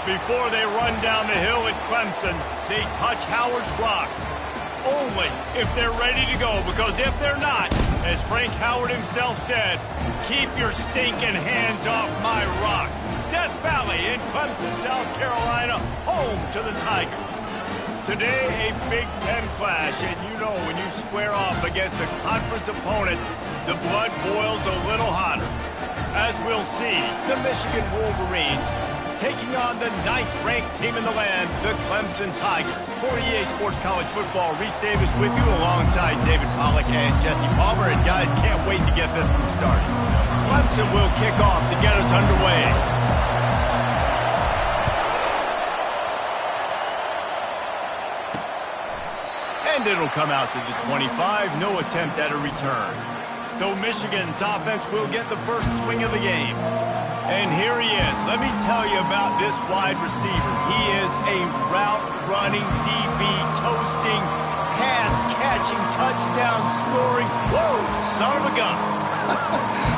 Before they run down the hill at Clemson, they touch Howard's rock. Only if they're ready to go, because if they're not, as Frank Howard himself said, keep your stinking hands off my rock. Death Valley in Clemson, South Carolina, home to the Tigers. Today, a Big Ten clash, and you know when you square off against a conference opponent, the blood boils a little hotter. As we'll see, the Michigan Wolverines taking on the 9th-ranked team in the land, the Clemson Tigers. For EA Sports College Football, Reese Davis with you alongside David Pollack and Jesse Palmer. And guys, can't wait to get this one started. Clemson will kick off to get us underway. And it'll come out to the 25, no attempt at a return. So Michigan's offense will get the first swing of the game. And here he is. Let me tell you about this wide receiver. He is a route-running, DB, toasting, pass-catching, touchdown-scoring, whoa, son of a gun.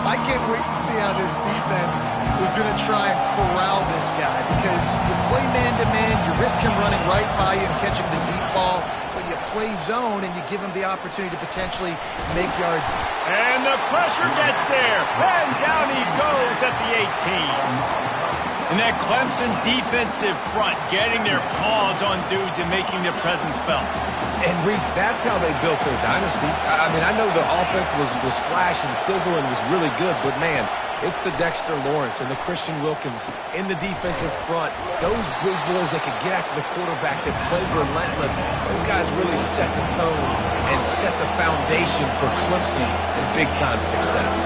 I can't wait to see how this defense is going to try and corral this guy, because you play man-to-man, you risk him running right by you and catching the deep ball, but you play zone and you give him the opportunity to potentially make yards. And the pressure gets there, and down he goes at the 18. And that Clemson defensive front getting their paws on dudes and making their presence felt. And, Reese, that's how they built their dynasty. I mean, I know the offense was flash and sizzle and was really good, but, man, it's the Dexter Lawrence and the Christian Wilkins in the defensive front. Those big boys that could get after the quarterback, that played relentless. Those guys really set the tone and set the foundation for Clemson and big-time success.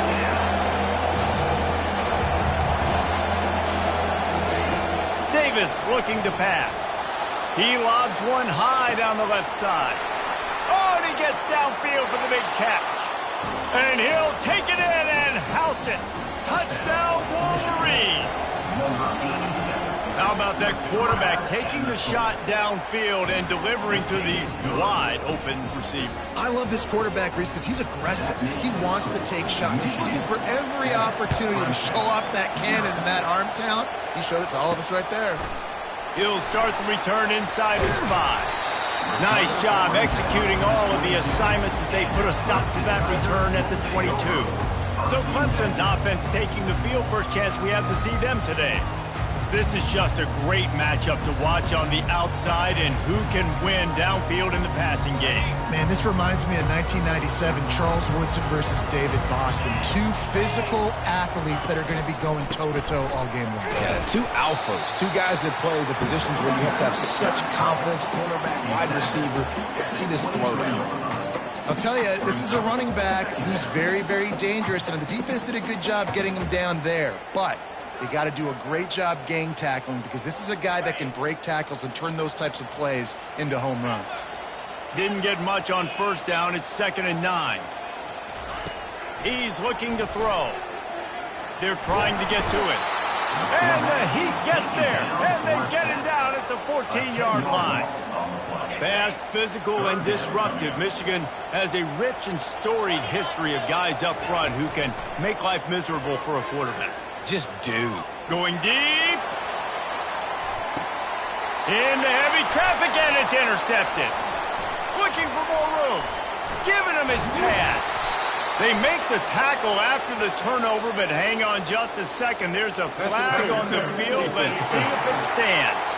Davis looking to pass. He lobs one high down the left side. Oh, and he gets downfield for the big catch. And he'll take it in and house it. Touchdown, Wolverines. How about that quarterback taking the shot downfield and delivering to the wide-open receiver? I love this quarterback, Reese, because he's aggressive. He wants to take shots. He's looking for every opportunity to show off that cannon and that arm talent. He showed it to all of us right there. He'll start the return inside his 5. Nice job executing all of the assignments as they put a stop to that return at the 22. So Clemson's offense taking the field. First chance we have to see them today. This is just a great matchup to watch on the outside, and who can win downfield in the passing game. Man, this reminds me of 1997, Charles Woodson versus David Boston. Two physical athletes that are going to be going toe-to-toe all game long. Yeah, two alphas, two guys that play the positions where you have to have such confidence, quarterback, wide receiver. Let's see this throw down. I'll tell you, this is a running back who's very, very dangerous, and the defense did a good job getting him down there. But they got to do a great job gang tackling, because this is a guy that can break tackles and turn those types of plays into home runs. Didn't get much on first down. It's 2nd and 9. He's looking to throw. They're trying to get to it. And the heat gets there. And they get him down at the 14-yard line. Fast, physical, and disruptive. Michigan has a rich and storied history of guys up front who can make life miserable for a quarterback. Just do. Going deep. Into heavy traffic, and it's intercepted. Looking for more room. Giving him his pads. They make the tackle after the turnover, but hang on just a second. There's a flag on the field. Let's see if it stands.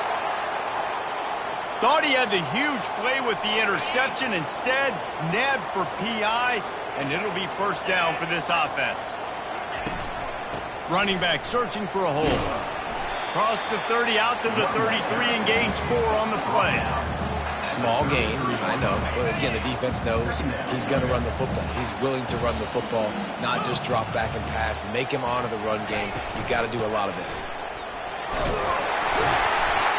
Thought he had the huge play with the interception. Instead, nabbed for PI, and it'll be first down for this offense. Running back searching for a hole. Cross the 30 out to the 33 and gains 4 on the play. Small gain, I know. But again, the defense knows he's going to run the football. He's willing to run the football, not just drop back and pass. Make him honor the run game. You got to do a lot of this.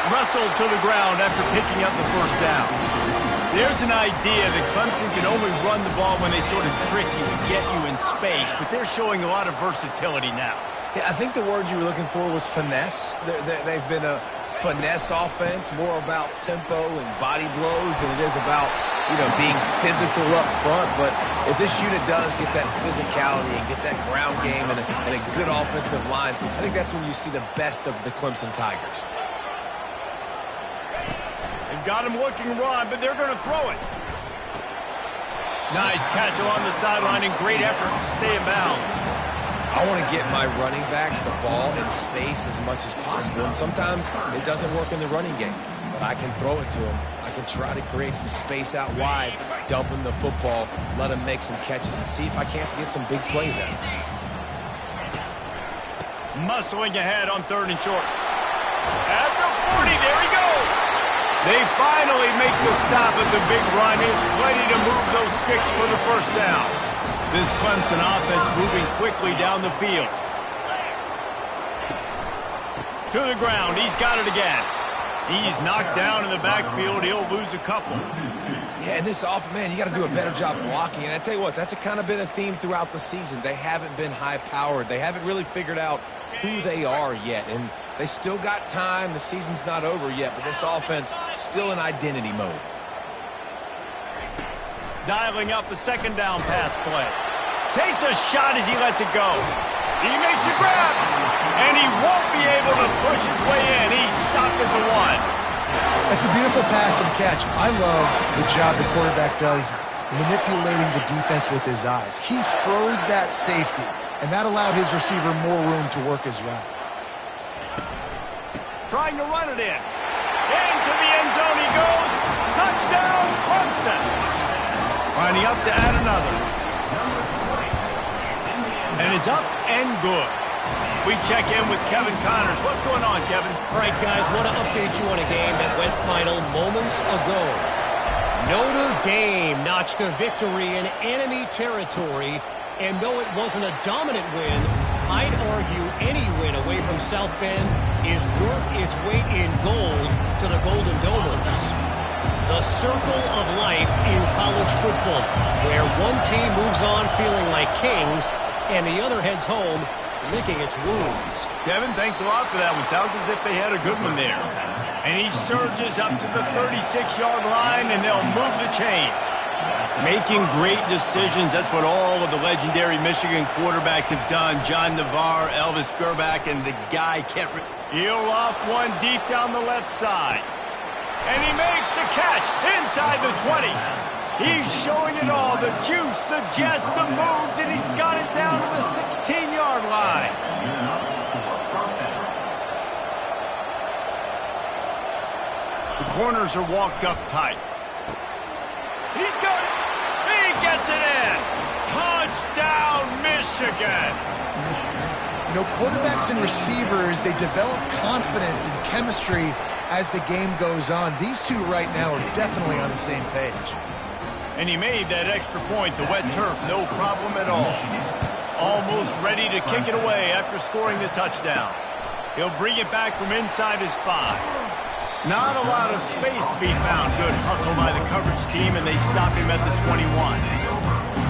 Wrestled to the ground after picking up the first down. There's an idea that Clemson can only run the ball when they sort of trick you and get you in space, but they're showing a lot of versatility now. Yeah, I think the word you were looking for was finesse. They've been a finesse offense, more about tempo and body blows than it is about, being physical up front. But if this unit does get that physicality and get that ground game and a good offensive line, I think that's when you see the best of the Clemson Tigers. got him looking run, but they're going to throw it. Nice catch along the sideline and great effort to stay in bounds. I want to get my running backs the ball in space as much as possible, and sometimes it doesn't work in the running game, but I can throw it to them. I can try to create some space out wide, dump him the football, let him make some catches, and see if I can't get some big plays out of him. Muscling ahead on 3rd and short. At the 40, there he goes. They finally make the stop at the big run. Is ready to move those sticks for the first down. This Clemson offense moving quickly down the field. To the ground. He's got it again. He's knocked down in the backfield. He'll lose a couple. Yeah, and this offense, man, you got to do a better job blocking. And I tell you what, that's kind of been a theme throughout the season. They haven't been high-powered. They haven't really figured out who they are yet. And they still got time. The season's not over yet, but this offense still in identity mode. Dialing up a 2nd down pass play. Takes a shot as he lets it go. He makes a grab, and he won't be able to push his way in. He's stopped at the 1. That's a beautiful pass and catch. I love the job the quarterback does manipulating the defense with his eyes. He froze that safety, and that allowed his receiver more room to work his route. Trying to run it in. Into the end zone he goes. Touchdown, Clemson. Lining up to add another. And it's up and good. We check in with Kevin Connors. What's going on, Kevin? All right, guys, want to update you on a game that went final moments ago. Notre Dame notched a victory in enemy territory, and though it wasn't a dominant win, I'd argue any win away from South Bend is worth its weight in gold to the Golden Domers. The circle of life in college football, where one team moves on feeling like kings, and the other heads home licking its wounds. Kevin, thanks a lot for that one. Sounds as if they had a good one there. And he surges up to the 36-yard line, and they'll move the chains. Making great decisions. That's what all of the legendary Michigan quarterbacks have done. John Navarre, Elvis Gerbach, and the guy can't... He'll loft one deep down the left side. And he makes the catch inside the 20. He's showing it all, the juice, the jets, the moves, and he's got it down to the 16-yard line. The corners are walked up tight. He's got it. He gets it in. Touchdown, Michigan. You know, quarterbacks and receivers, they develop confidence and chemistry as the game goes on. These two right now are definitely on the same page. And he made that extra point, the wet turf, no problem at all. Almost ready to kick it away after scoring the touchdown. He'll bring it back from inside his 5. Not a lot of space to be found. Good hustle by the coverage team, and they stop him at the 21.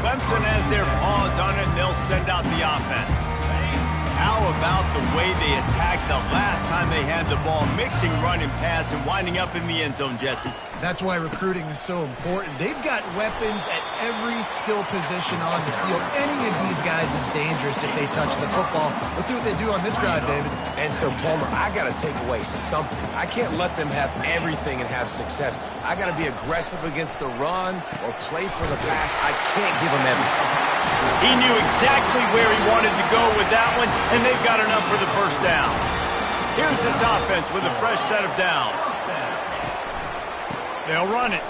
Clemson has their paws on it, and they'll send out the offense. How about the way they attacked the last time they had the ball, mixing run and pass and winding up in the end zone, Jesse? That's why recruiting is so important. They've got weapons at every skill position on the field. Any of these guys is dangerous if they touch the football. Let's see what they do on this drive, David. And so, Palmer, I got to take away something. I can't let them have everything and have success. I got to be aggressive against the run or play for the pass. I can't give them everything. He knew exactly where he wanted to go with that one, and they've got enough for the first down. Here's this offense with a fresh set of downs. They'll run it.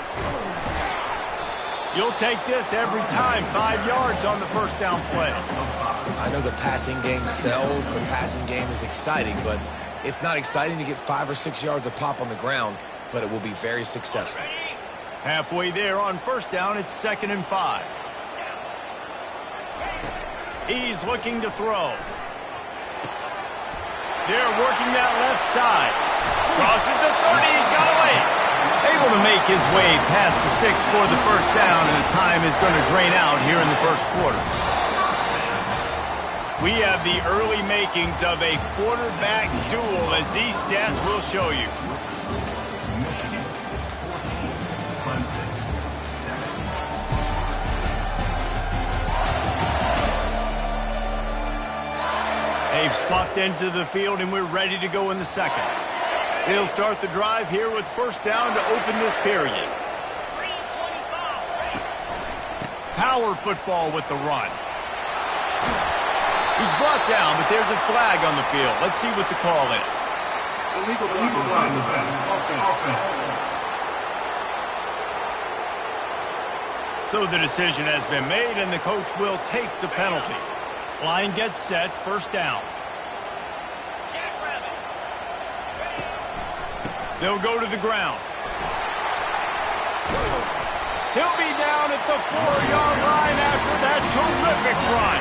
You'll take this every time. 5 yards on the first down play. I know the passing game sells. The passing game is exciting, but it's not exciting to get 5 or 6 yards a pop on the ground, but it will be very successful. Halfway there on first down, it's 2nd and 5. He's looking to throw. They're working that left side. Crosses the 30. He's got away. Able to make his way past the sticks for the first down, and the time is going to drain out here in the first quarter. We have the early makings of a quarterback duel, as these stats will show you. They've swapped into the field, and we're ready to go in the second. They'll start the drive here with first down to open this period. Power football with the run. He's brought down, but there's a flag on the field. Let's see what the call is. Illegal flag. Offense. So the decision has been made, and the coach will take the penalty. Line gets set, first down. They'll go to the ground. He'll be down at the 4-yard line after that terrific run.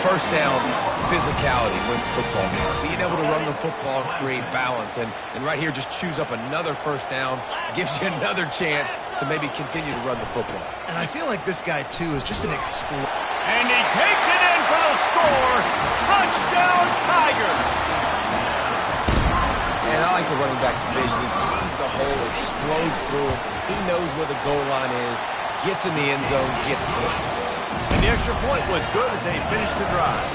First down, physicality wins football games. Being able to run the football, create balance, and right here just choose up another first down, gives you another chance to maybe continue to run the football. And I feel like this guy, too, is just an explorer. And he takes it in for the score. Touchdown, Tigers! And I like the running back's vision. He sees the hole, explodes through it. He knows where the goal line is, gets in the end zone, gets 6. And the extra point was good as they finished the drive.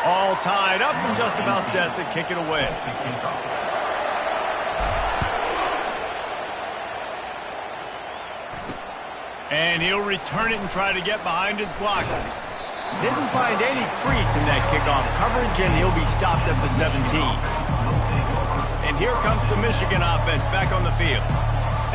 All tied up and just about set to kick it away. And he'll return it and try to get behind his blockers. Didn't find any crease in that kickoff coverage, and he'll be stopped at the 17. And here comes the Michigan offense back on the field.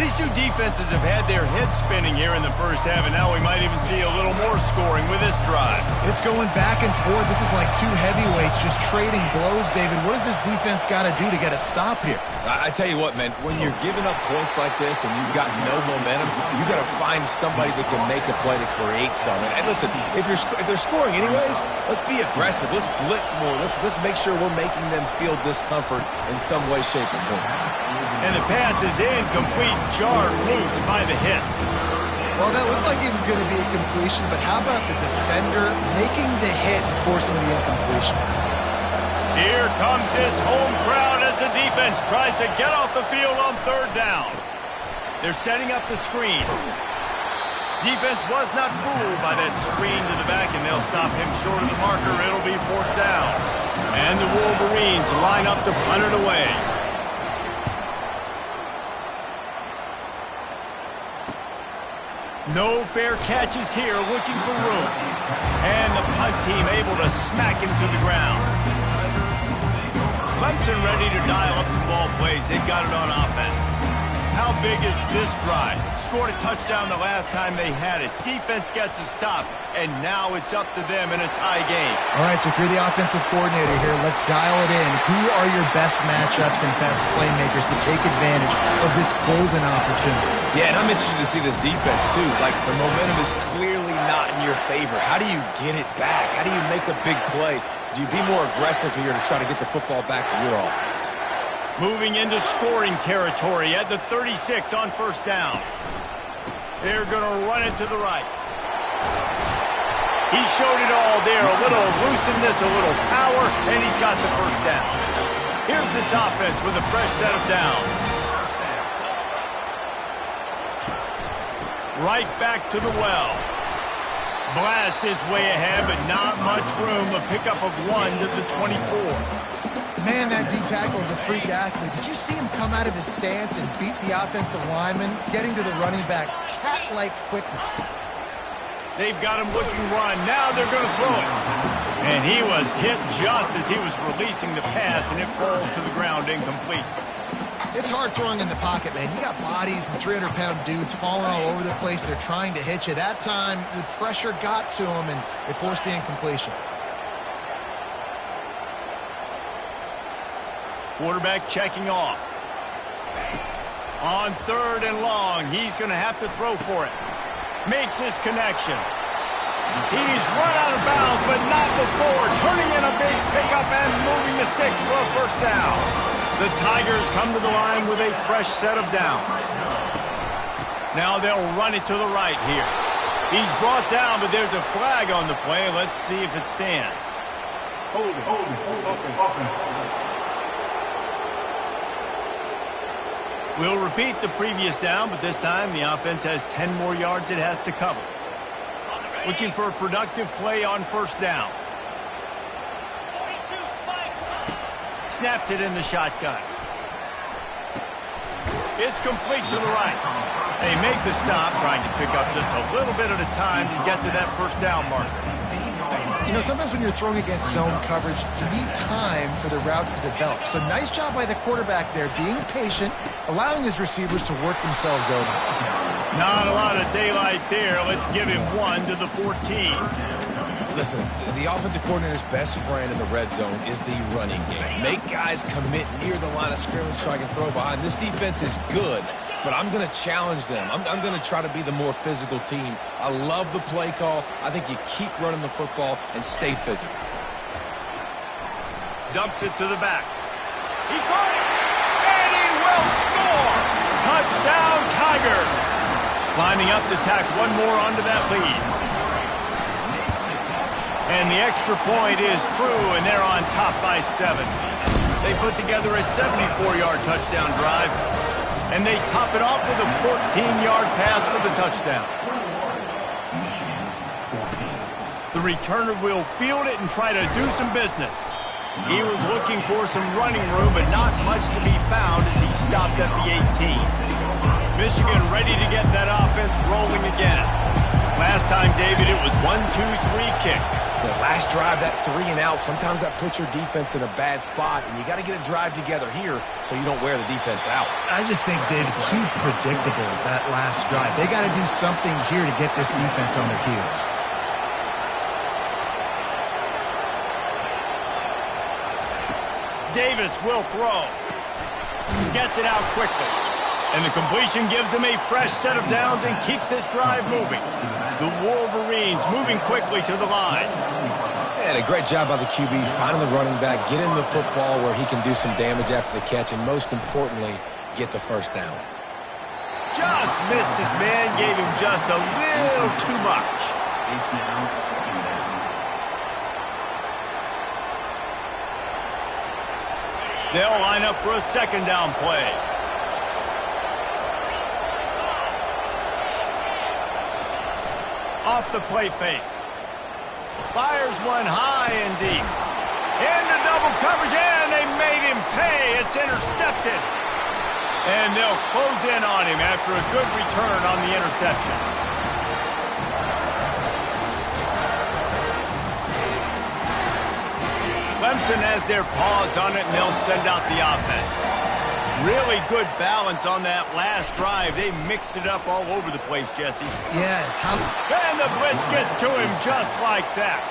These two defenses have had their heads spinning here in the first half, and now we might even see a little more scoring with this drive. It's going back and forth. This is like two heavyweights just trading blows, David. What does this defense got to do to get a stop here? I tell you what, man, when you're giving up points like this and you've got no momentum, you got to find somebody that can make a play to create something. And listen, if they're scoring anyways, let's be aggressive. Let's blitz more. Let's make sure we're making them feel discomfort in some way, shape, or form. And the pass is incomplete, jarred loose by the hit. Well, that looked like it was going to be a completion, but how about the defender making the hit and forcing the incompletion? Here comes this home crowd as the defense tries to get off the field on third down. They're setting up the screen. Defense was not fooled by that screen to the back, and they'll stop him short of the marker. It'll be fourth down. And the Wolverines line up to punt it away. No fair catches here, looking for room. And the punt team able to smack him to the ground. Clemson ready to dial up some ball plays. They've got it on offense. How big is this drive? Scored a touchdown the last time they had it. Defense gets a stop, and now it's up to them in a tie game. All right, so if you're the offensive coordinator here, let's dial it in. Who are your best matchups and best playmakers to take advantage of this golden opportunity? Yeah, and I'm interested to see this defense, too. Like, the momentum is clearly not in your favor. How do you get it back? How do you make a big play? Do you be more aggressive here to try to get the football back to your offense? Moving into scoring territory at the 36 on first down. They're going to run it to the right. He showed it all there. A little looseness, a little power, and he's got the first down. Here's this offense with a fresh set of downs. Right back to the well. Blast is way ahead, but not much room. A pickup of 1 to the 24. Man, that D-tackle is a freak athlete. Did you see him come out of his stance and beat the offensive lineman, getting to the running back? Cat-like quickness. They've got him looking run. Now they're going to throw it. And he was hit just as he was releasing the pass, and it falls to the ground incomplete. It's hard throwing in the pocket, man. You got bodies and 300-pound dudes falling all over the place. They're trying to hit you. That time, the pressure got to him, and it forced the incompletion. Quarterback checking off. On third and long, he's going to have to throw for it. Makes his connection. He's run out of bounds, but not before. Turning in a big pickup and moving the sticks for a first down. The Tigers come to the line with a fresh set of downs. Now they'll run it to the right here. He's brought down, but there's a flag on the play. Let's see if it stands. Hold it. We'll repeat the previous down, but this time the offense has 10 more yards it has to cover. looking for a productive play on first down. Snapped it in the shotgun. It's complete to the right. They make the stop, trying to pick up just a little bit at a time to get to that first down marker. You know, sometimes when you're throwing against zone coverage, you need time for the routes to develop. So nice job by the quarterback there, being patient, allowing his receivers to work themselves over. Not a lot of daylight there. Let's give him 1 to the 14. Listen, the offensive coordinator's best friend in the red zone is the running game. Make guys commit near the line of scrimmage so I can throw behind. This defense is good, but I'm going to challenge them. I'm going to try to be the more physical team. I love the play call. I think you keep running the football and stay physical. Dumps it to the back. He caught it, and he will score! Touchdown, Tigers! Lining up to tack one more onto that lead. And the extra point is true, and they're on top by 7. They put together a 74-yard touchdown drive, and they top it off with a 14-yard pass for the touchdown. The returner will field it and try to do some business. He was looking for some running room, but not much to be found as he stopped at the 18. Michigan ready to get that offense rolling again. Last time, David, it was 1-2-3 kick. The last drive, that 3 and out, sometimes that puts your defense in a bad spot, and you got to get a drive together here so you don't wear the defense out. I just think, David, too predictable, that last drive. They got to do something here to get this defense on their heels. Davis will throw. Gets it out quickly. And the completion gives him a fresh set of downs and keeps this drive moving. The Wolverines moving quickly to the line. And a great job by the QB, finding the running back, getting the football where he can do some damage after the catch, and most importantly, get the first down. Just missed his man, gave him just a little too much. They'll line up for a second down play. Off the play fake. Fires one high and deep. Into double coverage, and they made him pay. It's intercepted. And they'll close in on him after a good return on the interception. Clemson has their paws on it, and they'll send out the offense. Really good balance on that last drive. They mixed it up all over the place, Jesse. Yeah. And the blitz gets to him just like that.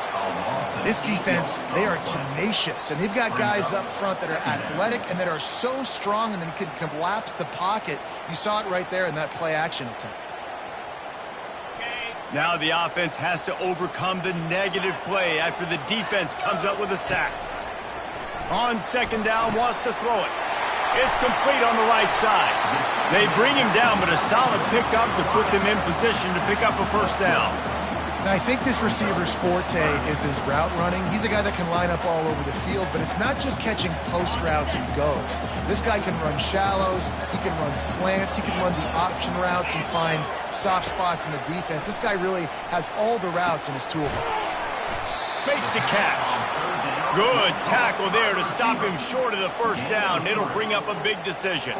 This defense, they are tenacious, and they've got guys up front that are athletic and that are so strong and then can collapse the pocket. You saw it right there in that play-action attempt. Now the offense has to overcome the negative play after the defense comes up with a sack. On second down, wants to throw it. It's complete on the right side. They bring him down, but a solid pickup to put them in position to pick up a first down. Now, I think this receiver's forte is his route running. He's a guy that can line up all over the field, but it's not just catching post routes and goes. This guy can run shallows, he can run slants, he can run the option routes and find soft spots in the defense. This guy really has all the routes in his toolbox. Makes the catch. Good tackle there to stop him short of the first down. It'll bring up a big decision.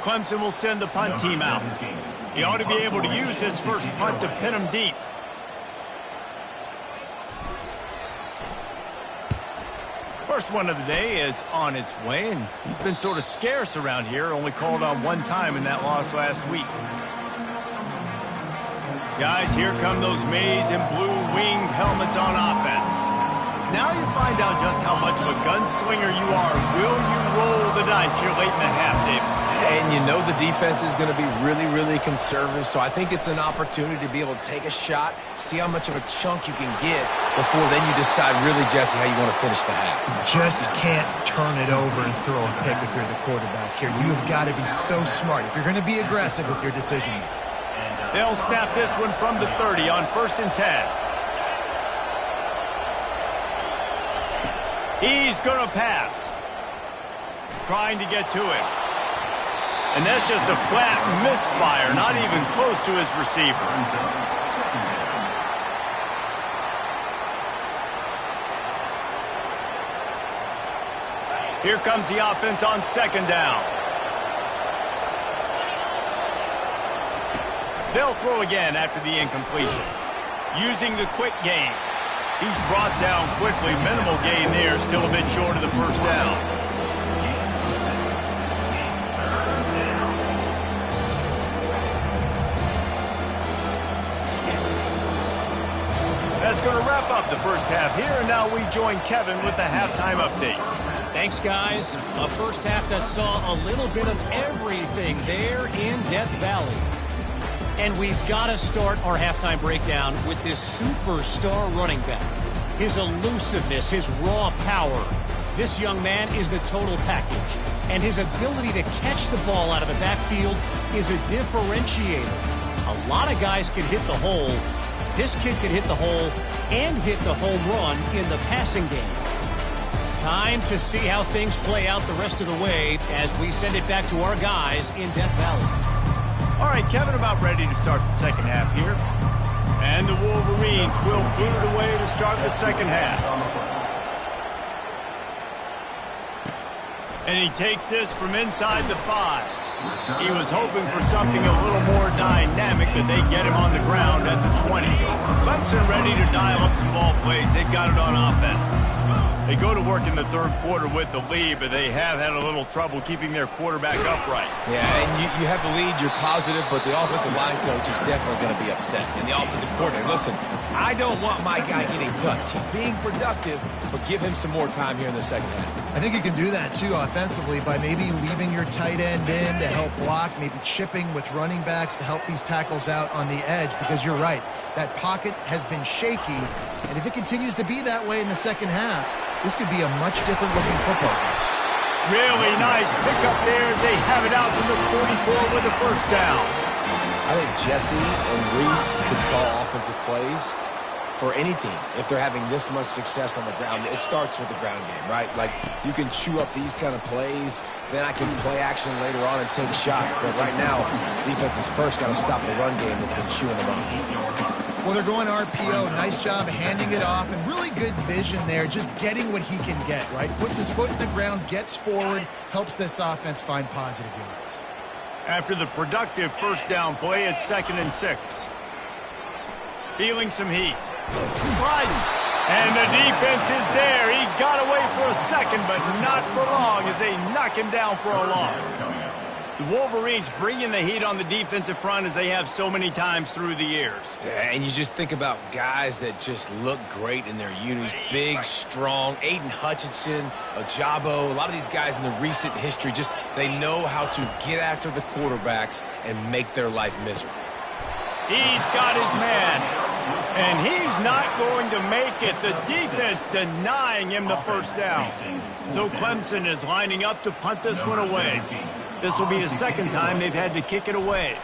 Clemson will send the punt team out. He ought to be able to use this first punt to pin him deep. First one of the day is on its way, and he's been sort of scarce around here, only called on one time in that loss last week. Guys, here come those maize and blue winged helmets on offense. Now you find out just how much of a gunslinger you are. Will you roll the dice here late in the half, David? And you know the defense is going to be really, really conservative, so I think it's an opportunity to be able to take a shot, see how much of a chunk you can get before then you decide really, Jesse, how you want to finish the half. You just can't turn it over and throw a pick if you're the quarterback here. You have got to be so smart if you're going to be aggressive with your decision. They'll snap this one from the 30 on 1st and 10. He's going to pass. Trying to get to him. And that's just a flat misfire, not even close to his receiver. Here comes the offense on second down. They'll throw again after the incompletion. Using the quick game. He's brought down quickly. Minimal gain there, still a bit short of the first down. That's going to wrap up the first half here, and now we join Kevin with the halftime update. Thanks, guys. A first half that saw a little bit of everything there in Death Valley. And we've got to start our halftime breakdown with this superstar running back. His elusiveness, his raw power. This young man is the total package. And his ability to catch the ball out of the backfield is a differentiator. A lot of guys can hit the hole. This kid can hit the hole and hit the home run in the passing game. Time to see how things play out the rest of the way as we send it back to our guys in Death Valley. All right, Kevin, about ready to start the second half here. And the Wolverines will boot it away to start the second half. And he takes this from inside the 5. He was hoping for something a little more dynamic, but they get him on the ground at the 20. Clemson ready to dial up some ball plays. They've got it on offense. They go to work in the third quarter with the lead, but they have had a little trouble keeping their quarterback upright. Yeah, and you have the lead, you're positive, but the offensive line coach is definitely going to be upset. And the offensive coordinator, listen, I don't want my guy getting touched. He's being productive, but give him some more time here in the second half. I think you can do that, too, offensively, by maybe leaving your tight end in to help block, maybe chipping with running backs to help these tackles out on the edge, because you're right. That pocket has been shaky, and if it continues to be that way in the second half, this could be a much different looking football game. Really nice pickup there as they have it out from the 44 with the first down. I think Jesse and Reese could call offensive plays for any team if they're having this much success on the ground. It starts with the ground game, right? Like, you can chew up these kind of plays, then I can play action later on and take shots. But right now, defense has first got to stop the run game that's been chewing them up. Well, they're going RPO. Nice job handing it off, and really good vision there, just getting what he can get, right? Puts his foot in the ground, gets forward, helps this offense find positive yards. After the productive first down play, it's 2nd and 6. Feeling some heat. Sliding. And the defense is there. He got away for a second, but not for long as they knock him down for a loss. The Wolverines bringing the heat on the defensive front as they have so many times through the years. And you just think about guys that just look great in their unis. Big, strong, Aiden Hutchinson, Ajabo, a lot of these guys in the recent history, just they know how to get after the quarterbacks and make their life miserable. He's got his man, and he's not going to make it. The defense denying him the first down. So Clemson is lining up to punt this one away. This will be the second time they've had to kick it away.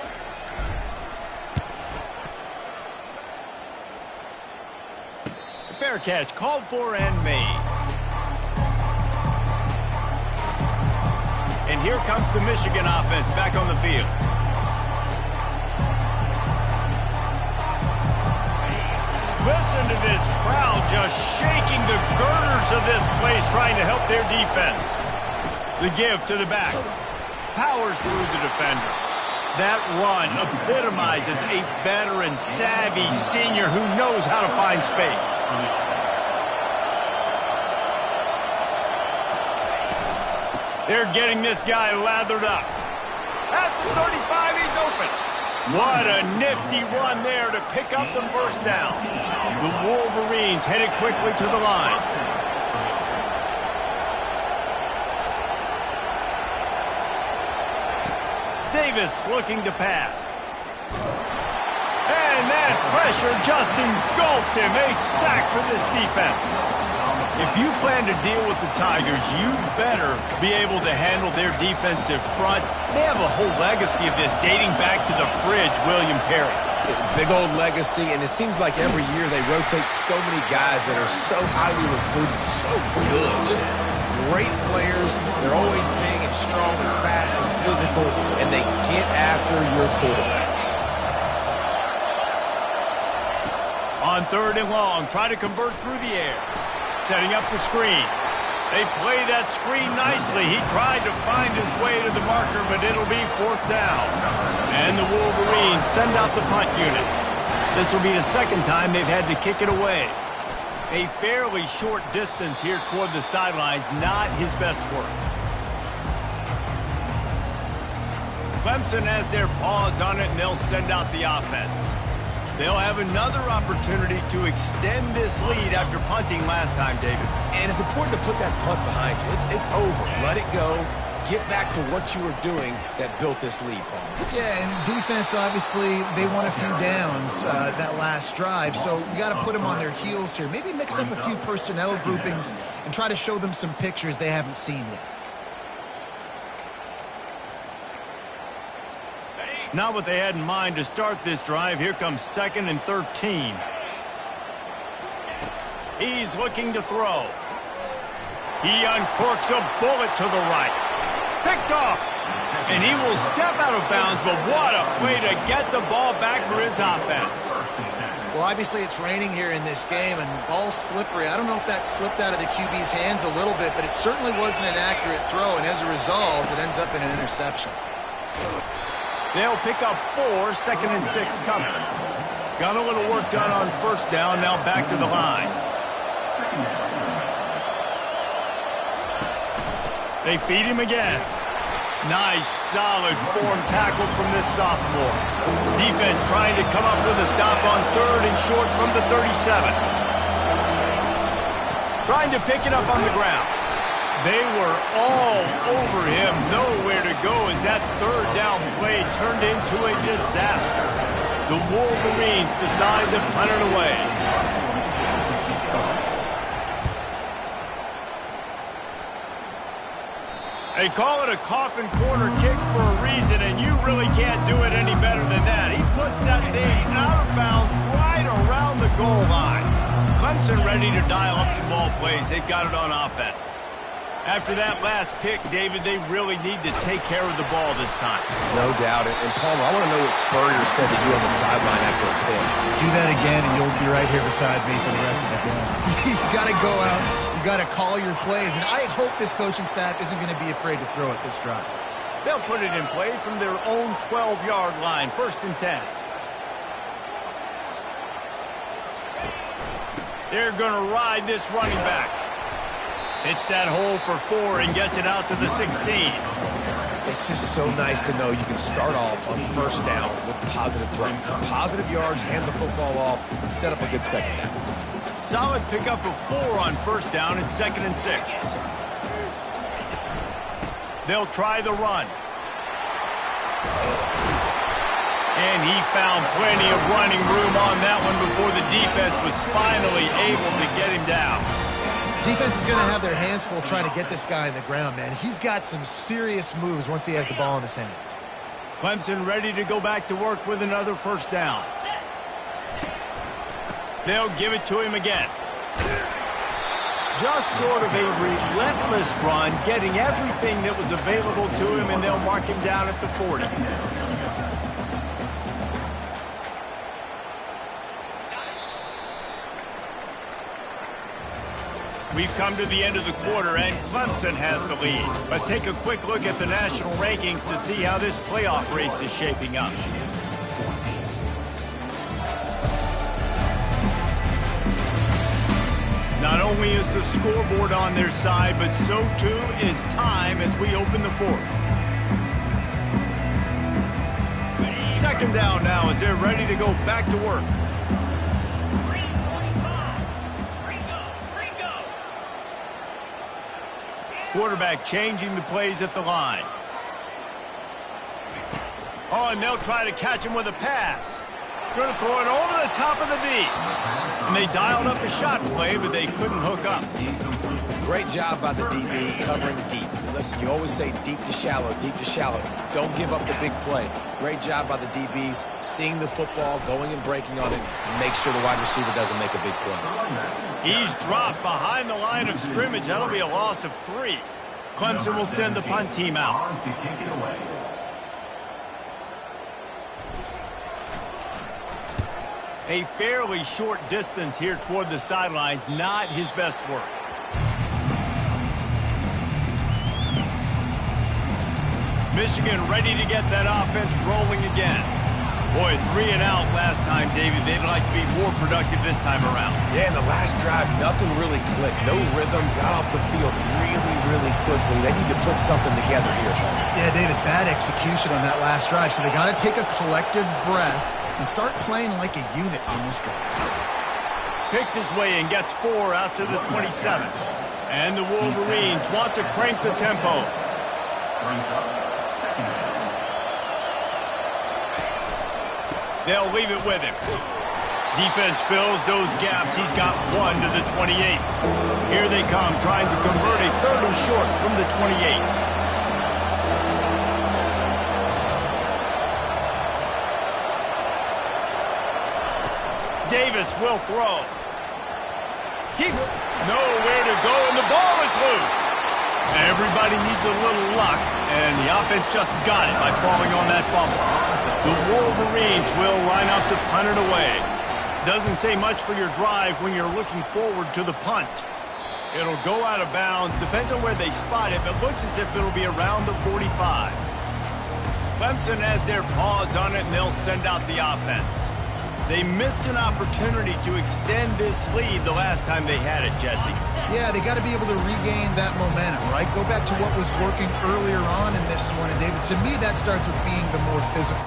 Fair catch called for and made. And here comes the Michigan offense back on the field. Listen to this crowd just shaking the girders of this place trying to help their defense. The give to the back. Powers through the defender. That run epitomizes a veteran, savvy senior who knows how to find space. They're getting this guy lathered up. At the 35, he's open. What a nifty run there to pick up the first down. The Wolverines headed quickly to the line. Davis looking to pass. And that pressure just engulfed him. A sack for this defense. If you plan to deal with the Tigers, you better be able to handle their defensive front. They have a whole legacy of this dating back to the fridge, William Perry. Big old legacy, and it seems like every year they rotate so many guys that are so highly recruited, so good. Just great players. They're always big and strong and fast and physical, and they get after your quarterback. On 3rd and long, try to convert through the air. Setting up the screen. They play that screen nicely. He tried to find his way to the marker, but it'll be 4th down. And the Wolverines send out the punt unit. This will be the 2nd time they've had to kick it away. A fairly short distance here toward the sidelines, not his best work. Clemson has their paws on it, and they'll send out the offense. They'll have another opportunity to extend this lead after punting last time, David. And it's important to put that punt behind you. It's over. Let it go. Get back to what you were doing that built this lead, Paul. Yeah, and defense, obviously, they won a few downs that last drive, so you got to put them on their heels here. Maybe mix up a few personnel groupings and try to show them some pictures they haven't seen yet. Not what they had in mind to start this drive. Here comes 2nd and 13. He's looking to throw. He uncorks a bullet to the right. Picked off. And he will step out of bounds, but what a way to get the ball back for his offense. Well, obviously it's raining here in this game, and the ball's slippery. I don't know if that slipped out of the QB's hands a little bit, but it certainly wasn't an accurate throw, and as a result, it ends up in an interception. They'll pick up 4, 2nd and 6 coming. Got a little work done on 1st down, now back to the line. They feed him again. Nice, solid form tackle from this sophomore. Defense trying to come up with a stop on 3rd and short from the 37. Trying to pick it up on the ground. They were all over him, nowhere to go as that 3rd down play turned into a disaster. The Wolverines decide to punt it away. They call it a coffin corner kick for a reason, and you really can't do it any better than that. He puts that thing out of bounds right around the goal line. Clemson ready to dial up some ball plays. They've got it on offense. After that last pick, David, they really need to take care of the ball this time. No doubt. And Palmer, I want to know what Spurrier said to you on the sideline after a pick. Do that again, and you'll be right here beside me for the rest of the game. You got to go out. You got to call your plays. And I hope this coaching staff isn't going to be afraid to throw it this drive. They'll put it in play from their own 12-yard line, 1st and 10. They're going to ride this running back. Hits that hole for 4 and gets it out to the 16. It's just so nice to know you can start off on 1st down with positive plays. Positive yards, hand the football off, set up a good 2nd down. Solid pickup of 4 on 1st down and 2nd and 6. They'll try the run. And he found plenty of running room on that one before the defense was finally able to get him down. Defense is going to have their hands full trying to get this guy in the ground, man. He's got some serious moves once he has the ball in his hands. Clemson ready to go back to work with another 1st down. They'll give it to him again. Just sort of a relentless run, getting everything that was available to him, and they'll mark him down at the 40. We've come to the end of the quarter, and Clemson has the lead. Let's take a quick look at the national rankings to see how this playoff race is shaping up. Not only is the scoreboard on their side, but so too is time as we open the 4th. 2nd down now as they're ready to go back to work. Quarterback changing the plays at the line. Oh, and they'll try to catch him with a pass. Going to throw it over the top of the D. And they dialed up a shot play, but they couldn't hook up. Great job by the DB covering deep. listen, you always say deep to shallow, deep to shallow. Don't give up the big play. Great job by the DBs, seeing the football, going and breaking on it, and make sure the wide receiver doesn't make a big play. He's dropped behind the line of scrimmage. That'll be a loss of 3. Clemson will send the punt team out. A fairly short distance here toward the sidelines, not his best work. Michigan ready to get that offense rolling again. Boy, 3 and out last time, David. They'd like to be more productive this time around. Yeah, in the last drive, nothing really clicked. No rhythm, got off the field really quickly. They need to put something together here, Paul. Yeah, David, bad execution on that last drive, so they got to take a collective breath and start playing like a unit on this drive. Picks his way and gets 4 out to the 27. And the Wolverines want to crank the tempo. They'll leave it with him. Defense fills those gaps. He's got 1 to the 28. Here they come, trying to convert a 3rd and short from the 28. Davis will throw. Nowhere to go, and the ball is loose. Everybody needs a little luck, and the offense just got it by falling on that fumble. The Wolverines will line up to punt it away. Doesn't say much for your drive when you're looking forward to the punt. It'll go out of bounds. Depends on where they spot it, but looks as if it'll be around the 45. Clemson has their paws on it, and they'll send out the offense. They missed an opportunity to extend this lead the last time they had it, Jesse. Yeah, they got to be able to regain that momentum, right? Go back to what was working earlier on in this one. And, David, to me, that starts with being the more physical.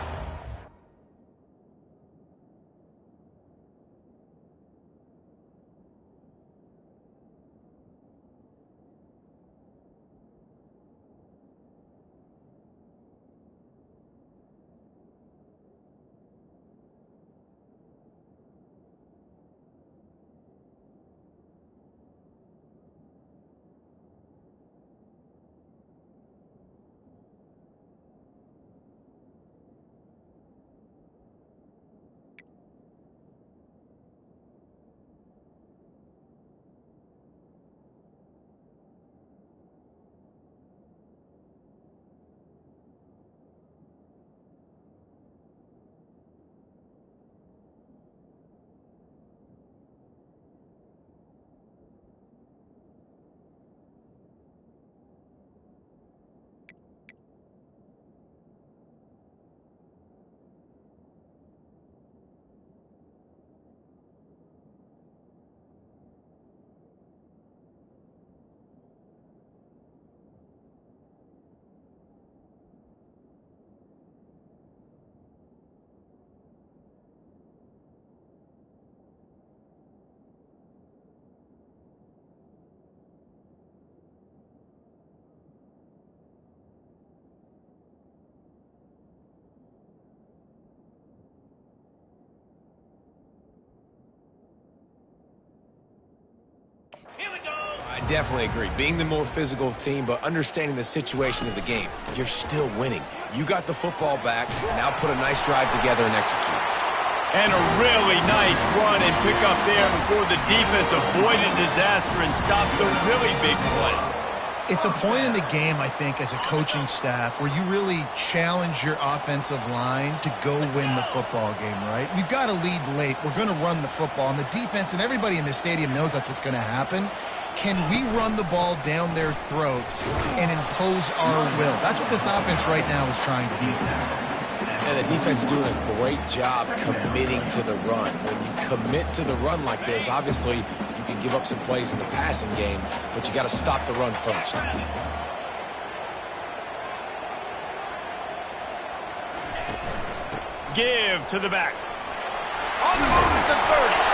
I definitely agree. Being the more physical team, but understanding the situation of the game. You're still winning. You got the football back. Now put a nice drive together and execute. And a really nice run and pick up there before the defense avoided disaster and stopped the really big play. It's a point in the game, I think, as a coaching staff where you really challenge your offensive line to go win the football game, right? We've got to lead late. We're going to run the football. And the defense and everybody in the stadium knows that's what's going to happen. Can we run the ball down their throats and impose our will? That's what this offense right now is trying to do. And the defense doing a great job committing to the run. When you commit to the run like this, obviously you can give up some plays in the passing game, but you got to stop the run first. Give to the back. On the move at the 30.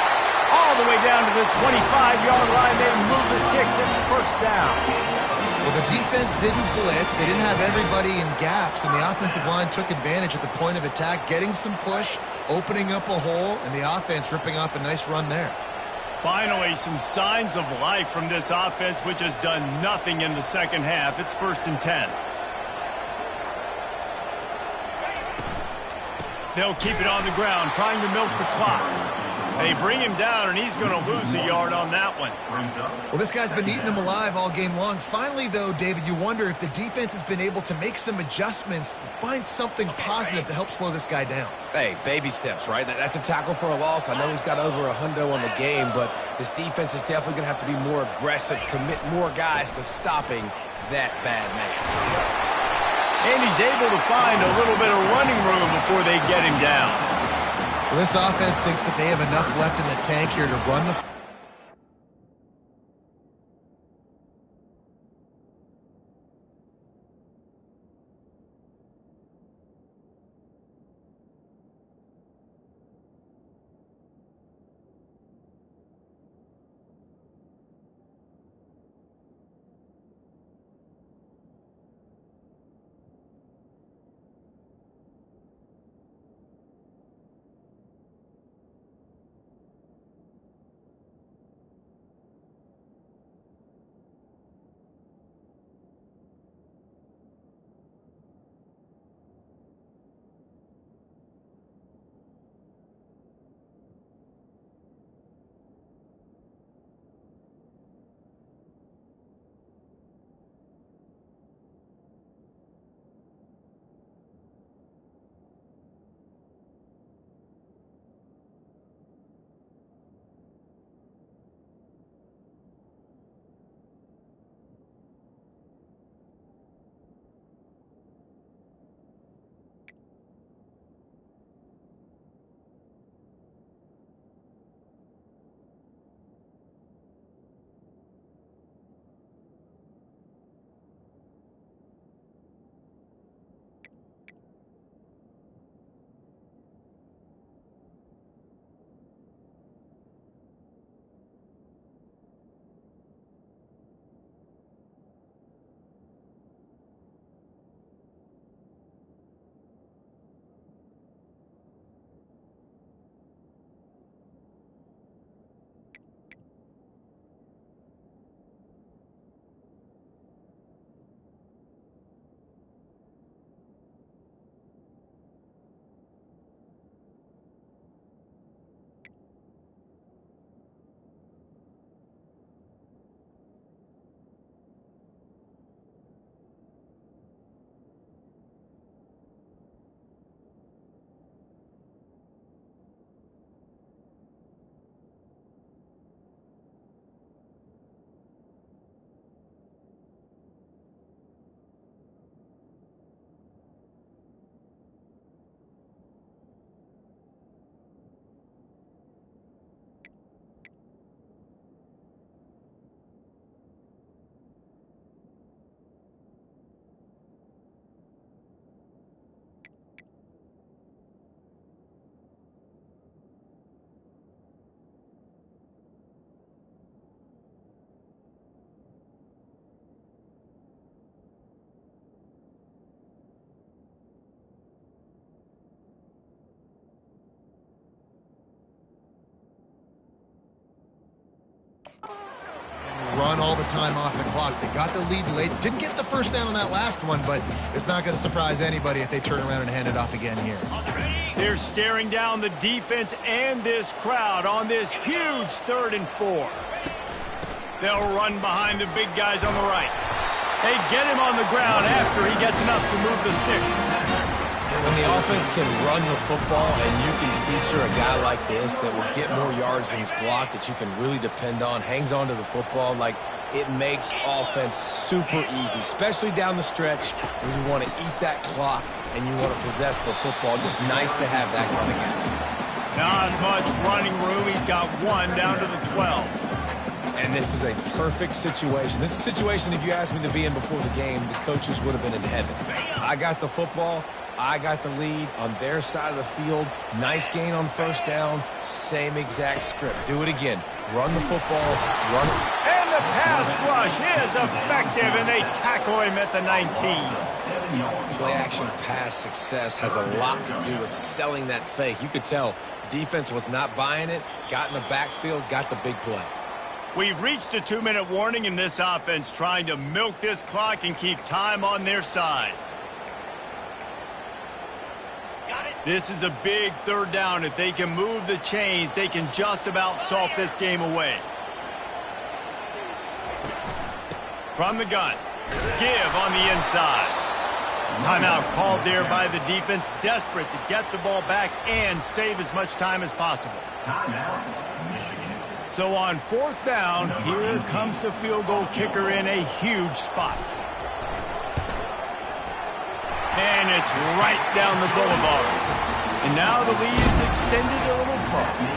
All the way down to the 25-yard line. They move the sticks. It's first down. Well, the defense didn't blitz. They didn't have everybody in gaps, and the offensive line took advantage at the point of attack, getting some push, opening up a hole, and the offense ripping off a nice run there. Finally, some signs of life from this offense, which has done nothing in the second half. It's 1st and 10. They'll keep it on the ground, trying to milk the clock. They bring him down, and he's going to lose a yard on that one. Well, this guy's been eating them alive all game long. Finally, though, David, you wonder if the defense has been able to make some adjustments, find something positive to help slow this guy down. Hey, baby steps, right? That's a tackle for a loss. I know he's got over a hundo on the game, but this defense is definitely going to have to be more aggressive, commit more guys to stopping that bad man. And he's able to find a little bit of running room before they get him down. Well, this offense thinks that they have enough left in the tank here to run the... Run all the time off the clock. They got the lead late. Didn't get the first down on that last one, but it's not going to surprise anybody if they turn around and hand it off again here. They're staring down the defense and this crowd on this huge 3rd and 4. They'll run behind the big guys on the right. They get him on the ground after he gets enough to move the sticks. And when the offense can run the football and you can feature a guy like this that will get more yards than he's blocked, that you can really depend on, hangs on to the football, like it makes offense super easy, especially down the stretch when you want to eat that clock and you want to possess the football. Just nice to have that kind of guy. Not much running room. He's got one down to the 12. And this is a perfect situation. This is a situation, if you asked me to be in before the game, the coaches would have been in heaven. I got the football. I got the lead on their side of the field. Nice gain on first down. Same exact script. Do it again. Run the football. Run it. And the pass rush is effective, and they tackle him at the 19. Play-action pass success has a lot to do with selling that fake. You could tell defense was not buying it, got in the backfield, got the big play. We've reached a 2-minute warning in this offense, trying to milk this clock and keep time on their side. This is a big third down. If they can move the chains, they can just about salt this game away. From the gun, give on the inside. Timeout called there by the defense, desperate to get the ball back and save as much time as possible. So on fourth down, here comes the field goal kicker in a huge spot. And it's right down the boulevard. And now the lead is extended a little further.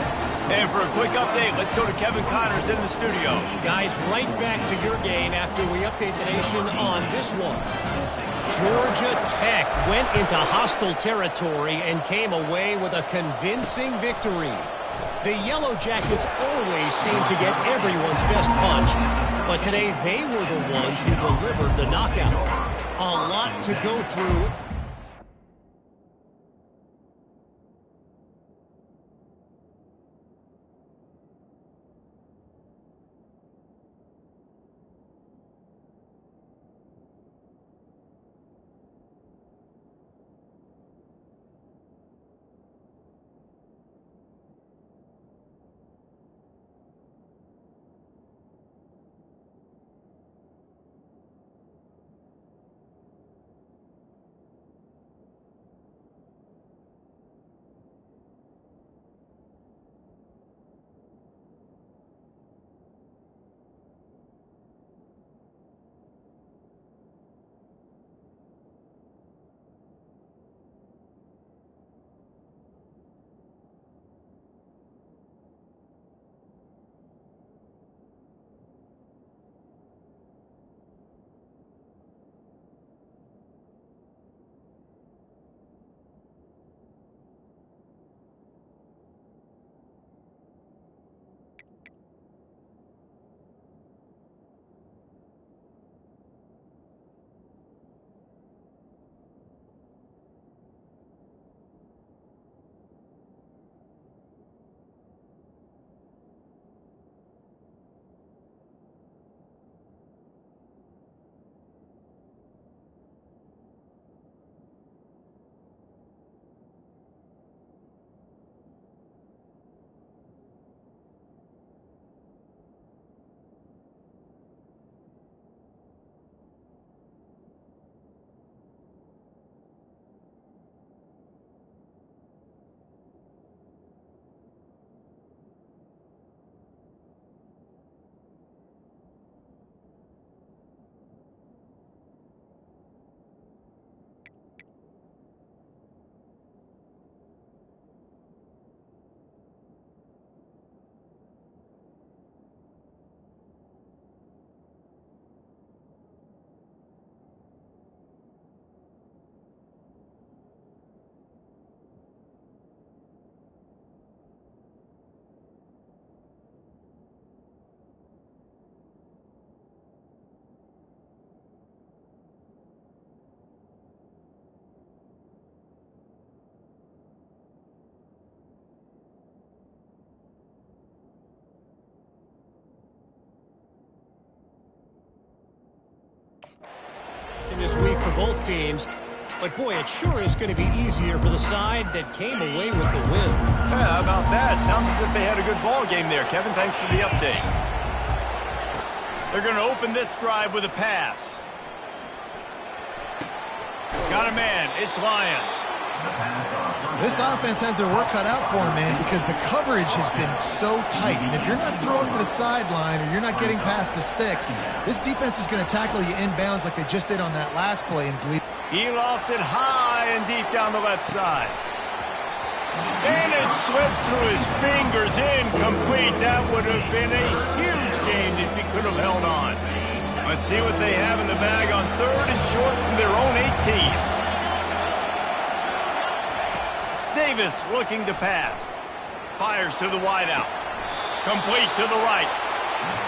And for a quick update, let's go to Kevin Connors in the studio. Guys, right back to your game after we update the nation on this one. Georgia Tech went into hostile territory and came away with a convincing victory. The Yellow Jackets always seem to get everyone's best punch, but today they were the ones who delivered the knockout. A lot to go through. This week for both teams, but boy, it sure is going to be easier for the side that came away with the win. Yeah, how about that? Sounds as if they had a good ball game there, Kevin. Thanks for the update. They're going to open this drive with a pass. Got a man. It's Lions. This offense has their work cut out for them, man, because the coverage has been so tight. And if you're not throwing to the sideline or you're not getting past the sticks, this defense is going to tackle you inbounds like they just did on that last play and bleed. He lofts it high and deep down the left side. And it slips through his fingers, incomplete. That would have been a huge gain if he could have held on. Let's see what they have in the bag on 3rd and short from their own 18. Davis looking to pass. Fires to the wideout. Complete to the right.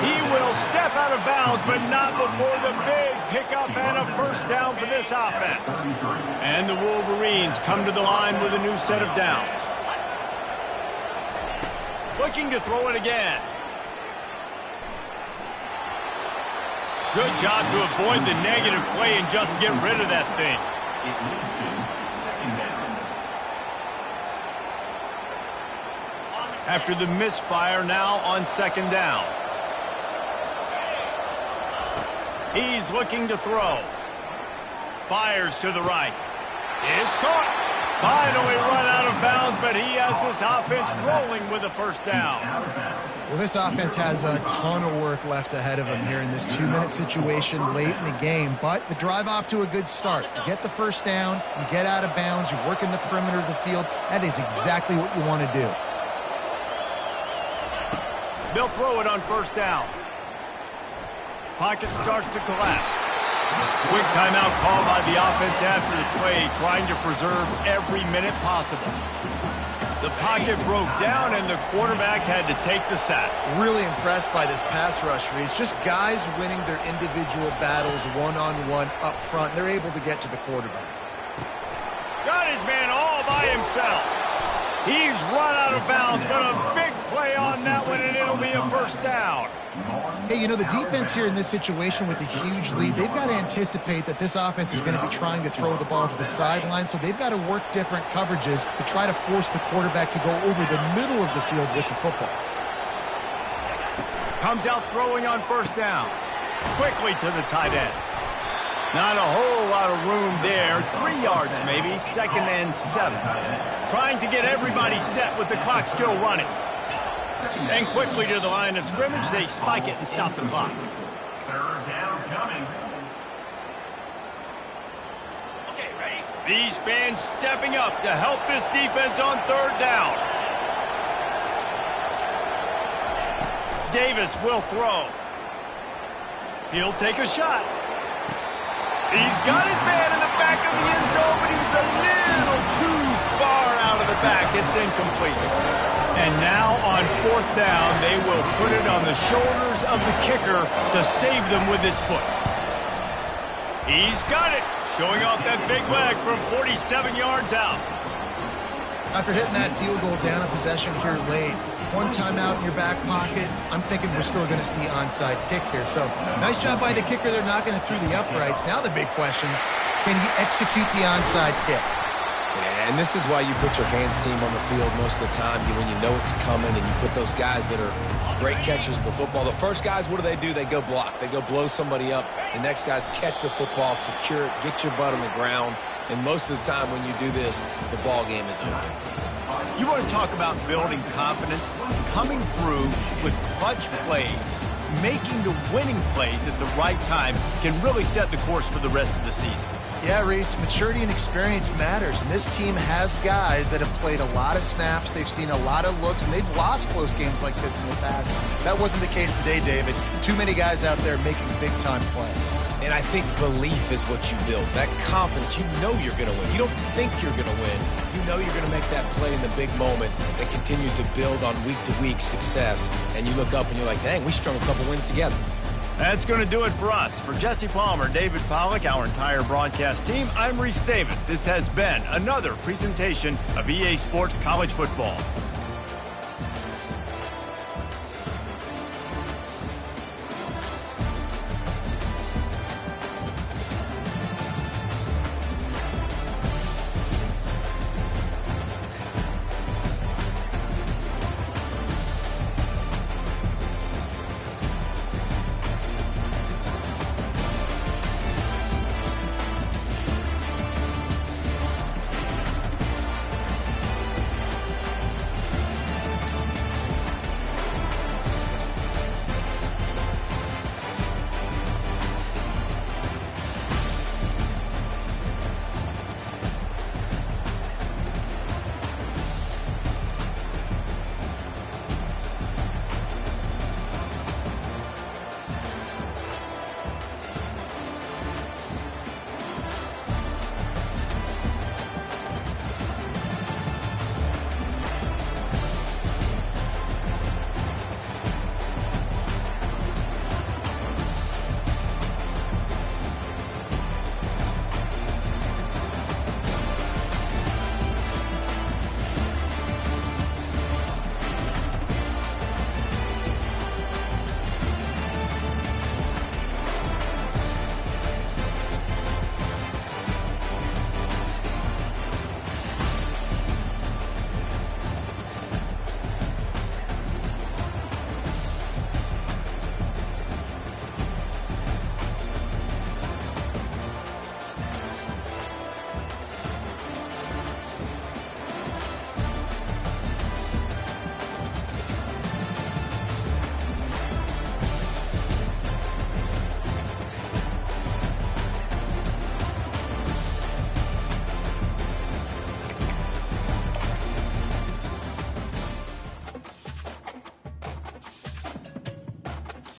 He will step out of bounds, but not before the big pickup and a first down for this offense. And the Wolverines come to the line with a new set of downs. Looking to throw it again. Good job to avoid the negative play and just get rid of that thing. After the misfire, now on second down. He's looking to throw. Fires to the right. It's caught. Finally run out of bounds, but he has this offense rolling with a first down. Well, this offense has a ton of work left ahead of them here in this 2-minute situation late in the game, but the drive off to a good start. You get the first down, you get out of bounds, you work in the perimeter of the field. That is exactly what you want to do. They'll throw it on first down. Pocket starts to collapse. Quick timeout called by the offense after the play, trying to preserve every minute possible. The pocket broke down, and the quarterback had to take the sack. Really impressed by this pass rush, Reese. Just guys winning their individual battles one-on-one up front. They're able to get to the quarterback. Got his man all by himself. He's run out of bounds, but a big play on that one, and it'll be a first down. Hey, you know, the defense here in this situation with a huge lead, they've got to anticipate that this offense is going to be trying to throw the ball to the sideline, so they've got to work different coverages to try to force the quarterback to go over the middle of the field with the football. Comes out throwing on first down. Quickly to the tight end. Not a whole lot of room there. 3 yards maybe, 2nd and 7. Trying to get everybody set with the clock still running. And quickly to the line of scrimmage, they spike it and stop the clock. Third down coming. Okay, ready? These fans stepping up to help this defense on third down. Davis will throw. He'll take a shot. He's got his man in the back of the end zone, but he's a little too far out of the back. It's incomplete. And now on fourth down, they will put it on the shoulders of the kicker to save them with his foot. He's got it, showing off that big leg from 47 yards out. After hitting that field goal down a possession here late, one timeout in your back pocket, I'm thinking we're still going to see onside kick here. So nice job by the kicker. They're knocking it through the uprights. Now the big question, can he execute the onside kick? Yeah, and this is why you put your hands team on the field most of the time when you know it's coming, and you put those guys that are great catchers of the football. The first guys, what do? They go block. They go blow somebody up. The next guys catch the football, secure it, get your butt on the ground. And most of the time when you do this, the ball game is over. You want to talk about building confidence? Coming through with clutch plays, making the winning plays at the right time can really set the course for the rest of the season. Yeah, Reese, maturity and experience matters, and this team has guys that have played a lot of snaps, they've seen a lot of looks, and they've lost close games like this in the past. That wasn't the case today, David. Too many guys out there making big-time plays. And I think belief is what you build. That confidence, you know you're going to win. You don't think you're going to win. You know you're going to make that play in the big moment that continues to build on week-to-week success. And you look up and you're like, dang, we strung a couple wins together. That's going to do it for us. For Jesse Palmer, David Pollack, our entire broadcast team, I'm Reese Davis. This has been another presentation of EA Sports College Football.